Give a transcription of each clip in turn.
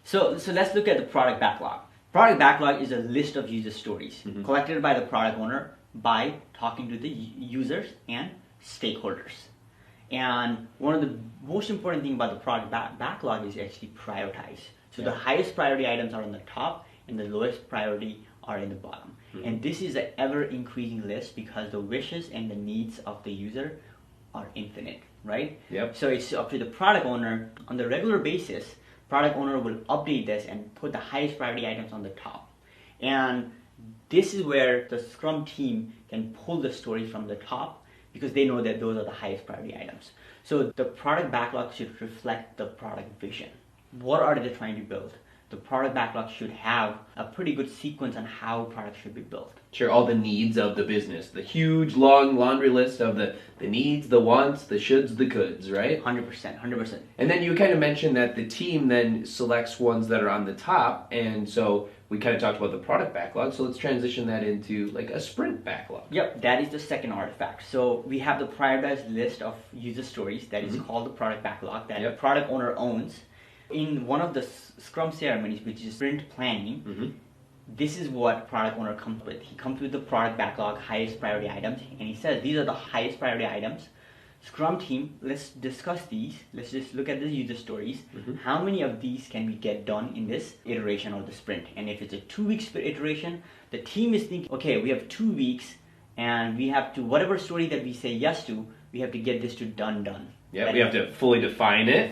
So let's look at the product backlog. Product backlog is a list of user stories collected by the product owner by talking to the users and stakeholders. And one of the most important things about the product backlog is actually prioritize. So the highest priority items are on the top and the lowest priority are in the bottom. And this is an ever increasing list because the wishes and the needs of the user are infinite, right? Yep. So it's up to the product owner on the regular basis. Product owner will update this and put the highest priority items on the top. And this is where the Scrum team can pull the stories from the top because they know that those are the highest priority items. So the product backlog should reflect the product vision. What are they trying to build? The product backlog should have a pretty good sequence on how products should be built. Sure, all the needs of the business. The huge, long laundry list of the needs, the wants, the shoulds, the coulds, right? 100%, 100%. And then you kind of mentioned that the team then selects ones that are on the top, and so we kind of talked about the product backlog, so let's transition that into like a sprint backlog. Yep, that is the second artifact. So we have the prioritized list of user stories that is called the product backlog that the product owner owns. In one of the Scrum ceremonies, which is sprint planning, this is what product owner comes with. He comes with the product backlog, highest priority items, and he says these are the highest priority items. Scrum team, let's discuss these. Let's just look at the user stories. How many of these can we get done in this iteration of the sprint? And if it's a 2-week iteration, the team is thinking, okay, we have 2 weeks, and we have to, whatever story that we say yes to, we have to get this to done. Yeah, we have to fully define it.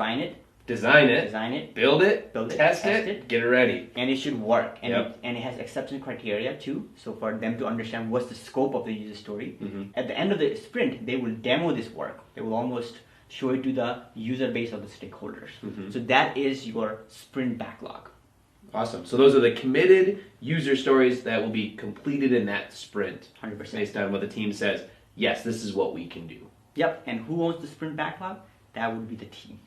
Design it, build it, test it, get it ready. And it should work. And, it has acceptance criteria too. So for them to understand what's the scope of the user story. At the end of the sprint, they will demo this work. They will almost show it to the user base of the stakeholders. So that is your sprint backlog. Awesome. So those are the committed user stories that will be completed in that sprint. 100%. Based on what the team says, yes, this is what we can do. Yep. And who owns the sprint backlog? That would be the team.